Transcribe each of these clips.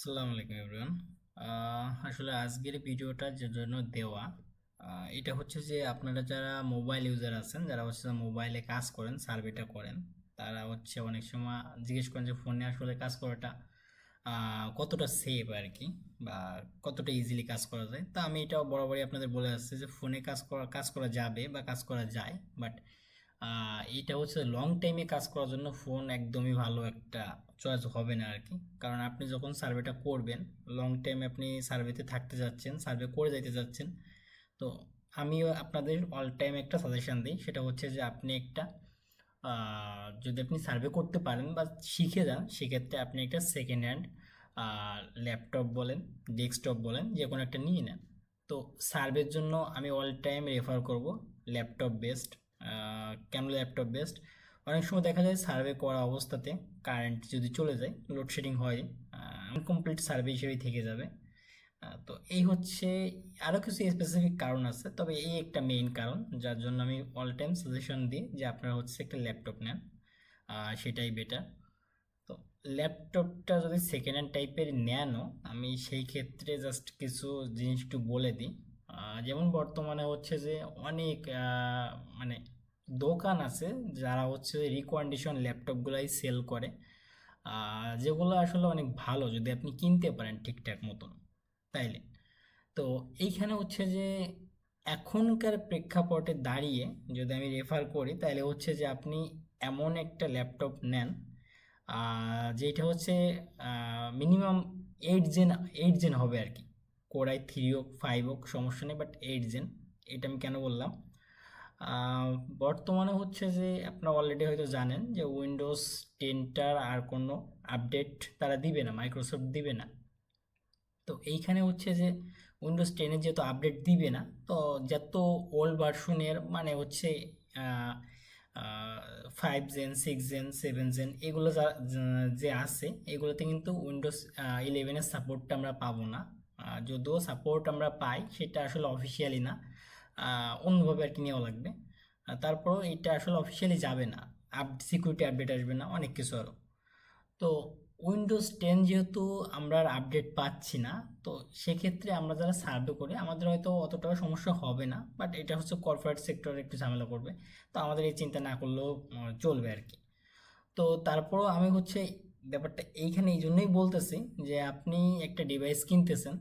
আসসালামু আলাইকুম এভরিওয়ান। আসলে আজকের ভিডিওটা যে জন্য দেওয়া, এটা হচ্ছে যে আপনারা যারা মোবাইল ইউজার আছেন, যারা হচ্ছে মোবাইলে কাজ করেন, সার্ভেটা করেন, তারা হচ্ছে অনেক সময় জিজ্ঞেস করেন যে ফোনে আসলে কাজ করাটা কতটা সেফ আর কি, বা কতটা ইজিলি কাজ করা যায়। তা আমি এটাও বরাবরই আপনাদের বলে আসছি যে ফোনে কাজ করা যাবে বা কাজ করা যায়, বাট এটা হচ্ছে লং টাইমে কাজ করার জন্য ফোন একদমই ভালো একটা চয়েস হবে না আর কি। কারণ আপনি যখন সার্ভেটা করবেন, লং টাইম আপনি সার্ভেতে থাকতে যাচ্ছেন, সার্ভে করে যেতে যাচ্ছেন। তো আমিও আপনাদের অল টাইম একটা সাজেশন দিই, সেটা হচ্ছে যে আপনি একটা যদি আপনি সার্ভে করতে পারেন বা শিখে যান, সেক্ষেত্রে আপনি একটা সেকেন্ড হ্যান্ড ল্যাপটপ বলেন, ডেস্কটপ বলেন, যে কোনো একটা নিয়ে নেন। তো সার্ভের জন্য আমি অল টাইম রেফার করব ল্যাপটপ বেস্ট। কেন ল্যাপটপ বেস্ট? অনেক সময় দেখা যায় সার্ভে করা অবস্থাতে কারেন্ট যদি চলে যায়, লোডশেডিং হয়, আনকমপ্লিট সার্ভে হিসেবেই থেকে যাবে। তো এই হচ্ছে, আরও কিছু স্পেসিফিক কারণ আছে, তবে এই একটা মেইন কারণ যার জন্য আমি অল টাইম সাজেশন দিই যে আপনারা হচ্ছে একটা ল্যাপটপ নেন, সেটাই বেটার। তো ল্যাপটপটা যদি সেকেন্ড হ্যান্ড টাইপের নেনও, আমি সেই ক্ষেত্রে জাস্ট কিছু জিনিস একটু বলে দিই। যেমন বর্তমানে হচ্ছে যে অনেক মানে দোকান আছে যারা হচ্ছে রিকন্ডিশন ল্যাপটপগুলাই সেল করে, যেগুলো আসলে অনেক ভালো যদি আপনি কিনতে পারেন ঠিকঠাক মতন তাইলে। তো এইখানে হচ্ছে যে এখনকার প্রেক্ষাপটে দাঁড়িয়ে যদি আমি রেফার করি, তাহলে হচ্ছে যে আপনি এমন একটা ল্যাপটপ নেন যেটা হচ্ছে মিনিমাম 8 জেন, 8 জেন হবে আর কি। কোরাই 3 হোক 5 হোক সমস্যা নেই, বাট 8 জেন। এটা আমি কেন বললাম, আহ, বর্তমানে হচ্ছে যে আপনারা অলরেডি হয়তো জানেন যে উইন্ডোজ 10টার আর কোনো আপডেট তারা দিবে না, মাইক্রোসফট দিবে না। তো এইখানে হচ্ছে যে উইন্ডোজ 10-এর যেহেতু আপডেট দিবে না, তো যত ওল্ড ভার্সনের মানে হচ্ছে 5 জেন 6 জেন 7 জেন এগুলো যে আছে, এগুলোতে কিন্তু উইন্ডোজ 11-এর সাপোর্টটা আমরা পাবো না। যদিও সাপোর্ট আমরা পাই, সেটা আসলে অফিসিয়ালি না, অন্যভাবে আর কি নেওয়া লাগবে। তারপরও এটা আসলে অফিসিয়ালি যাবে না, সিকিউরিটি আপডেট আসবে না, অনেক কিছু আরও। তো উইন্ডোজ 10 যেহেতু আমরা আর আপডেট পাচ্ছি না, তো সেক্ষেত্রে আমরা যারা সার্ভে করি আমাদের হয়তো অতটাও সমস্যা হবে না, বাট এটা হচ্ছে কর্পোরেট সেক্টরে একটু ঝামেলা করবে। তো আমাদের এই চিন্তা না করলেও চলবে আর কি। তো তারপরও আমি হচ্ছে ব্যাপারটা এইখানে এই জন্যই বলতেছি যে আপনি একটা ডিভাইস কিনতেছেন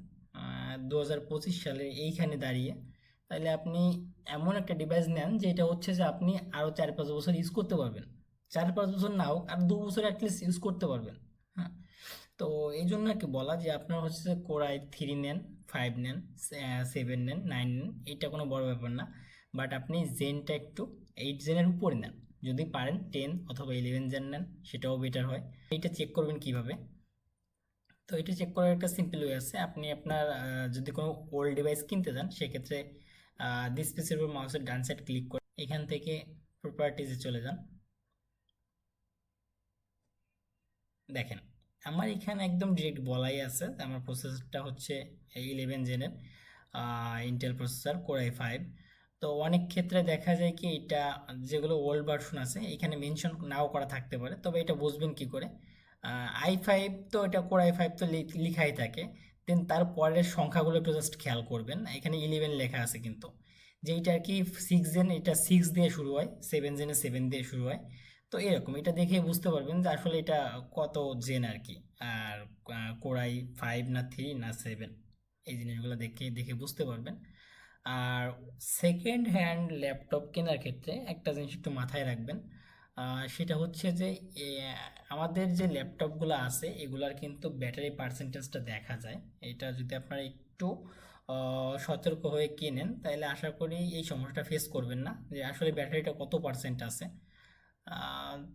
2025 সালে এইখানে দাঁড়িয়ে, তাহলে আপনি এমন একটা ডিভাইস নেন যেটা হচ্ছে যে আপনি আরও 4-5 বছর ইউজ করতে পারবেন। 4-5 বছর না হোক, আর 2 বছর অ্যাটলিস্ট ইউজ করতে পারবেন। হ্যাঁ। তো এই জন্য আর কি বলা যে আপনার হচ্ছে যে কোরাই 3 নেন, 5 নেন, 7 নেন, 9 নেন, এটা কোনো বড় ব্যাপার না। বাট আপনি জেনটা একটু 8 জেনের উপরে নেন, যদি পারেন 10 অথবা 11 জেন নেন, সেটাও বেটার হয়। এটা চেক করবেন কিভাবে? তো এটা চেক করার একটা সিম্পল ওয়ে আছে। আপনি আপনার যদি কোনো ওল্ড ডিভাইস কিনতে যান, সেক্ষেত্রে ডিসপ্লেসের উপর মাউসের ডান সাইড ক্লিক করে এখান থেকে প্রপার্টিজে চলে যান। দেখেন, আমার এখানে একদম ডিরেক্ট বলাই আছে আমার প্রসেসরটা হচ্ছে 11 জেনের ইন্টেল প্রসেসর কোর i5। তো অনেক ক্ষেত্রে দেখা যায় কি এটা, যেগুলো ওল্ড ভার্সন আছে এখানে মেনশন নাও করা থাকতে পারে, তবে এটা বুঝবেন কি করে? i5, তো এটা কোর i5 তো লিখাই থাকে, দেন তার পরের সংখ্যাগুলো একটু জাস্ট খেয়াল করবেন, এখানে 11 লেখা আছে কিন্তু, যেইটা আর কি 6 জেন, এটা 6 দিয়ে শুরু হয়, 7 জেনে 7 দিয়ে শুরু হয়। তো এরকম এটা দেখে বুঝতে পারবেন যে আসলে এটা কত জেন আর কি। আর কোরাই 5 না 3 না 7, এই জিনিসগুলো দেখে দেখে বুঝতে পারবেন। আর সেকেন্ড হ্যান্ড ল্যাপটপ কেনার ক্ষেত্রে একটা জিনিস একটু মাথায় রাখবেন, সেটা হচ্ছে যে এ, আমাদের যে ল্যাপটপগুলো আছে এগুলার কিন্তু ব্যাটারি পার্সেন্টেজটা দেখা যায়। এটা যদি আপনারা একটু সতর্ক হয়ে কেনেন, তাহলে আশা করি এই সমস্যাটা ফেস করবেন না, যে আসলে ব্যাটারিটা কত পার্সেন্ট আছে।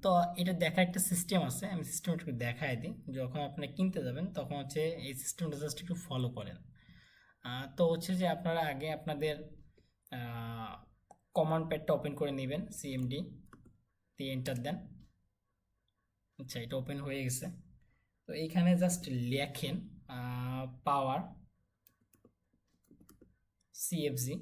তো এটা দেখার একটা সিস্টেম আছে, আমি সিস্টেমটা একটু দেখাই দিই। যখন আপনি কিনতে যাবেন তখন হচ্ছে এই সিস্টেমটা জাস্ট একটু ফলো করেন। তো হচ্ছে যে আপনারা আগে আপনাদের কমান্ড প্যাডটা ওপেন করে নেবেন, সিএমডি দিয়ে এন্টার দেন। আচ্ছা, এটা ওপেন হয়ে গেছে। তো এইখানে জাস্ট লেখেন পাওয়ার সিএফজি,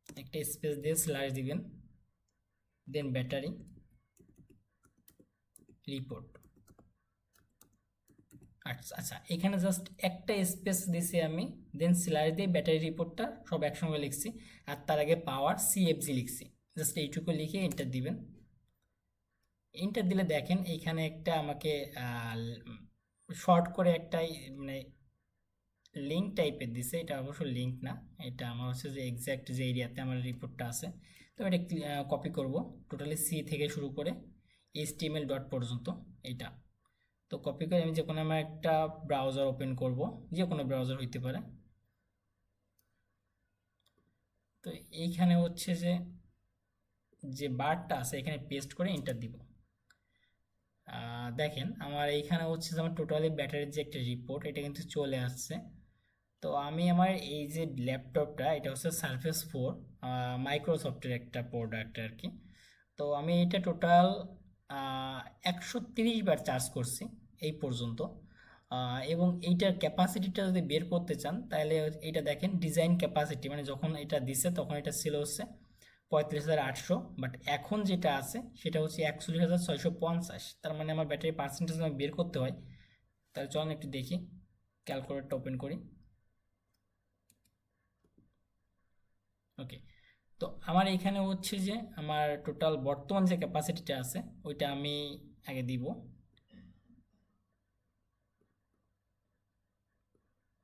একটা স্পেস দিয়ে স্ল্যাশ দিবেন, দেন ব্যাটারি, রিপোর্ট। আচ্ছা আচ্ছা, এখানে জাস্ট একটা স্পেস দিছি আমি, দেন স্ল্যাশ দিয়ে ব্যাটারি রিপোর্টটা সব একসঙ্গে লিখছি, আর তার আগে পাওয়ার সিএফজি লিখছি। জাস্ট এইটুকু লিখে এন্টার দিবেন। এন্টার দিলে দেখেন এইখানে একটা আমাকে শর্ট করে একটা মানে লিঙ্ক টাইপের দিছে। এটা অবশ্য লিঙ্ক না, এটা আমার হচ্ছে যে এক্স্যাক্ট যে এরিয়াতে আমার রিপোর্টটা আছে। তো এটা কপি করব, টোটালি সি থেকে শুরু করে HTML ডট পর্যন্ত এইটা। তো কপি করে আমি যে কোনো আমার একটা ব্রাউজার ওপেন করব, যে কোনো ব্রাউজার হইতে পারে। তো এইখানে হচ্ছে যে যে বারটা আছে এখানে পেস্ট করে এন্টার দিব। দেখেন আমার এইখানে হচ্ছে যে আমার টোটালি ব্যাটারির যে একটা রিপোর্ট এটা কিন্তু চলে আসছে। তো আমি আমার এই যে ল্যাপটপটা, এটা হচ্ছে সারফেস 4, মাইক্রোসফটের একটা প্রোডাক্ট আর কি। তো আমি এটা টোটাল 130 বার চার্জ করছি এই পর্যন্ত। এবং এইটার ক্যাপাসিটিটা যদি বের করতে চান তাহলে এটা দেখেন ডিজাইন ক্যাপাসিটি, মানে যখন এটা দিছে তখন এটা ছিল হচ্ছে 35,800, বাট এখন যেটা আছে সেটা হচ্ছে 41,650। তার মানে আমার ব্যাটারি পার্সেন্টেজ আমি বের করতে হয়। তাহলে চলুন একটু দেখি, ক্যালকুলেটরটা ওপেন করি। ওকে, তো আমার এখানে হচ্ছে যে আমার টোটাল বর্তমান যে ক্যাপাসিটিটা আছে ওইটা আমি আগে দিব।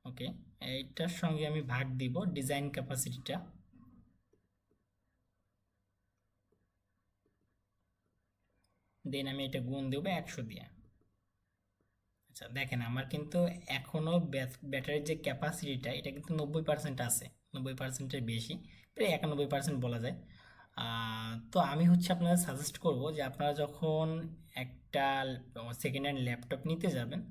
ওকে, এইটার সঙ্গে আমি ভাগ দিব ডিজাইন ক্যাপাসিটিটা। দেন আমি এটা গুণ দেবো 100 দিয়ে। আচ্ছা দেখেন আমার কিন্তু এখনও ব্যাটারির যে ক্যাপাসিটিটা এটা কিন্তু 90% আছে, 90%-এর বেশি, প্রায় 91% বলা যায়। তো আমি হচ্ছে আপনাদের সাজেস্ট করব যে আপনারা যখন একটা সেকেন্ড হ্যান্ড ল্যাপটপ নিতে যাবেন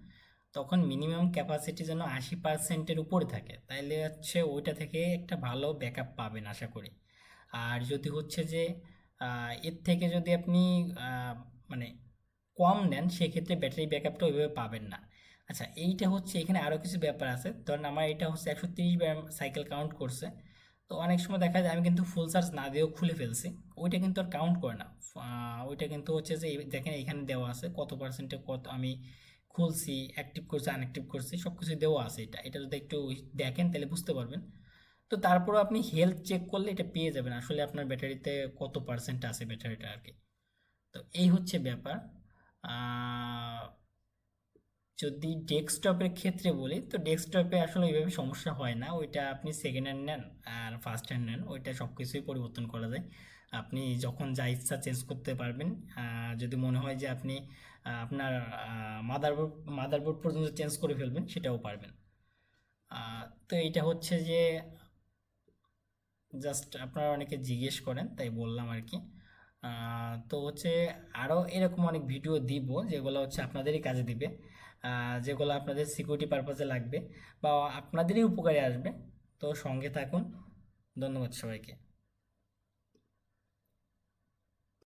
তখন মিনিমাম ক্যাপাসিটি যেন 80%-এর উপরে থাকে, তাইলে হচ্ছে ওইটা থেকে একটা ভালো ব্যাকআপ পাবেন আশা করি। আর যদি হচ্ছে যে এর থেকে যদি আপনি মানে কম নেন সেক্ষেত্রে ব্যাটারি ব্যাকআপটা ওইভাবে পাবেন না। আচ্ছা এইটা হচ্ছে এখানে আরও কিছু ব্যাপার আছে, ধরেন আমার এটা হচ্ছে 130 বার সাইকেল কাউন্ট করছে। তো অনেক সময় দেখা যায় আমি কিন্তু ফুল চার্জ না দিয়েও খুলে ফেলছি, ওইটা কিন্তু আর কাউন্ট করে না। ওইটা কিন্তু হচ্ছে যে দেখেন এখানে দেওয়া আছে কত পার্সেন্টে কত আমি খুলছি, অ্যাক্টিভ করছি, আনঅ্যাক্টিভ করছি, সব কিছু দেওয়া আছে। এটা এটা যদি একটু দেখেন তাহলে বুঝতে পারবেন। তো তারপরে আপনি হেলথ চেক করলে এটা পেয়ে যাবেন আসলে আপনার ব্যাটারিতে কত পার্সেন্ট আছে ব্যাটারিটা আর কি। তো এই হচ্ছে ব্যাপার। আহ, যদি ডেস্কটপের ক্ষেত্রে বলি তো ডেস্কটপে আসলে ওইভাবে সমস্যা হয় না, ওইটা আপনি সেকেন্ড হ্যান্ড নেন আর ফার্স্ট হ্যান্ড নেন ওইটা সব কিছুই পরিবর্তন করা যায়। আপনি যখন যা ইচ্ছা চেঞ্জ করতে পারবেন। যদি মনে হয় যে আপনি আপনার মাদারবোর্ড মাদারবোর্ড পর্যন্ত চেঞ্জ করে ফেলবেন সেটাও পারবেন। তো এইটা হচ্ছে যে জাস্ট আপনারা অনেকে জিজ্ঞেস করেন তাই বললাম আর কি। তো হচ্ছে আরও এরকম অনেক ভিডিও দিব যেগুলো হচ্ছে আপনাদেরই কাজে দিবে, যেগুলো আপনাদের সিকিউরিটি পারপাসে লাগবে বা আপনাদেরই উপকারে আসবে। তো সঙ্গে থাকুন। ধন্যবাদ সবাইকে।